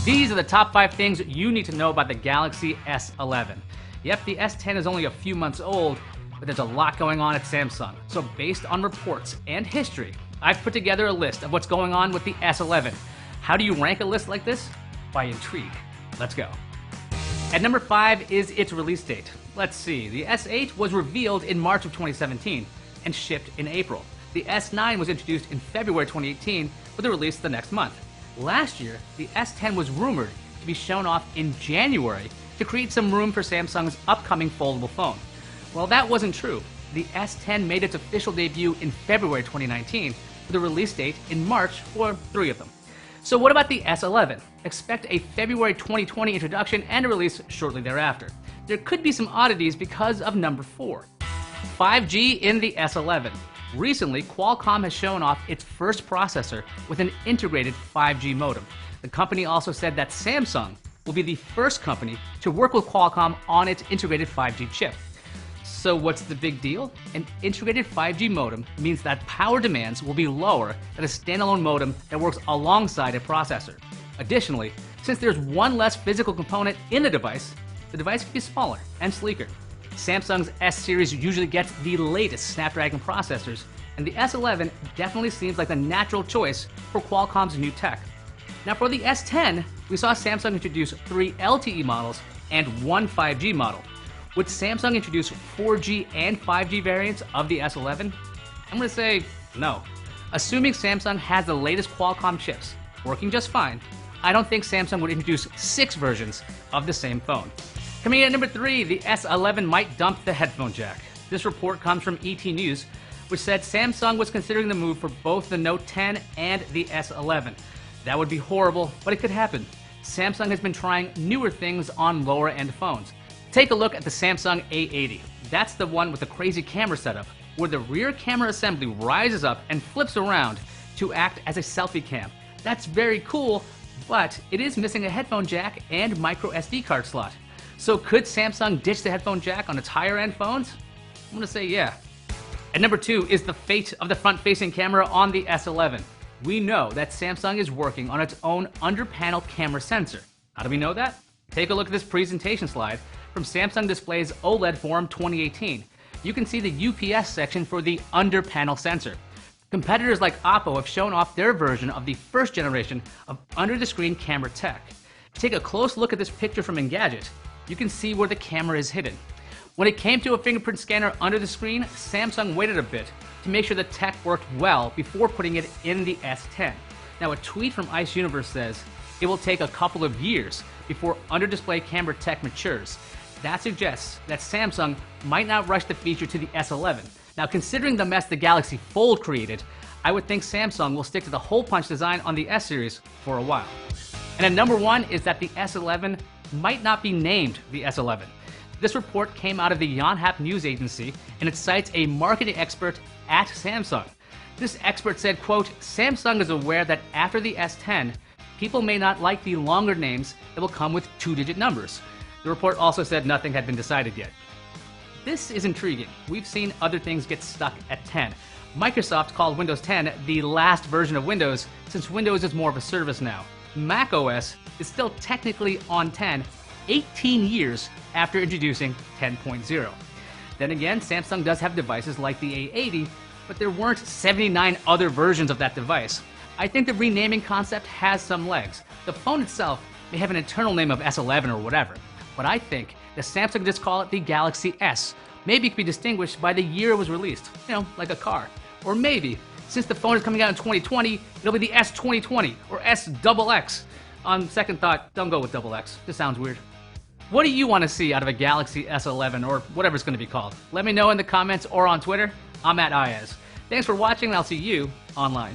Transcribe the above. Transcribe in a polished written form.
These are the top 5 things you need to know about the Galaxy S11. Yep, the S10 is only a few months old, but there's a lot going on at Samsung. So based on reports and history, I've put together a list of what's going on with the S11. How do you rank a list like this? By intrigue. Let's go. At number 5 is its release date. Let's see, the S8 was revealed in March of 2017 and shipped in April. The S9 was introduced in February 2018 with a release the next month. Last year, the S10 was rumored to be shown off in January to create some room for Samsung's upcoming foldable phone. Well, that wasn't true. The S10 made its official debut in February 2019 with a release date in March for 3 of them. So what about the S11? Expect a February 2020 introduction and a release shortly thereafter. There could be some oddities because of number 4. 5G in the S11. Recently, Qualcomm has shown off its first processor with an integrated 5G modem. The company also said that Samsung will be the first company to work with Qualcomm on its integrated 5G chip. So what's the big deal? An integrated 5G modem means that power demands will be lower than a standalone modem that works alongside a processor. Additionally, since there's one less physical component in the device can be smaller and sleeker. Samsung's S series usually gets the latest Snapdragon processors, and the S11 definitely seems like the natural choice for Qualcomm's new tech. Now for the S10, we saw Samsung introduce 3 LTE models and 1 5G model. Would Samsung introduce 4G and 5G variants of the S11? I'm going to say no. Assuming Samsung has the latest Qualcomm chips, working just fine, I don't think Samsung would introduce 6 versions of the same phone. Coming in at number 3, the S11 might dump the headphone jack. This report comes from ET News, which said Samsung was considering the move for both the Note 10 and the S11. That would be horrible, but it could happen. Samsung has been trying newer things on lower-end phones. Take a look at the Samsung A80. That's the one with the crazy camera setup, where the rear camera assembly rises up and flips around to act as a selfie cam. That's very cool, but it is missing a headphone jack and micro SD card slot. So could Samsung ditch the headphone jack on its higher-end phones? I'm going to say yeah. At number 2 is the fate of the front-facing camera on the S11. We know that Samsung is working on its own under-panel camera sensor. How do we know that? Take a look at this presentation slide from Samsung Display's OLED Forum 2018. You can see the UPS section for the under-panel sensor. Competitors like Oppo have shown off their version of the first generation of under-the-screen camera tech. Take a close look at this picture from Engadget. You can see where the camera is hidden. When it came to a fingerprint scanner under the screen, Samsung waited a bit to make sure the tech worked well before putting it in the S10. Now, a tweet from Ice Universe says, it will take a couple of years before under-display camera tech matures. That suggests that Samsung might not rush the feature to the S11. Now, considering the mess the Galaxy Fold created, I would think Samsung will stick to the hole-punch design on the S series for a while. And at number 1 is that the S11 might not be named the S11. This report came out of the Yonhap news agency, and it cites a marketing expert at Samsung. This expert said, quote, Samsung is aware that after the S10, people may not like the longer names that will come with 2-digit numbers. The report also said nothing had been decided yet. This is intriguing. We've seen other things get stuck at 10. Microsoft called Windows 10 the last version of Windows, since Windows is more of a service now. Mac OS is still technically on 10, 18 years after introducing 10.0. Then again, Samsung does have devices like the A80, but there weren't 79 other versions of that device. I think the renaming concept has some legs. The phone itself may have an internal name of S11 or whatever, but I think that Samsung just call it the Galaxy S. Maybe it could be distinguished by the year it was released, like a car. Or maybe, since the phone is coming out in 2020, it'll be the S2020 or SXX. On second thought, don't go with XX. This sounds weird. What do you want to see out of a Galaxy S11 or whatever it's going to be called? Let me know in the comments or on Twitter. I'm at Ayaz. Thanks for watching, and I'll see you online.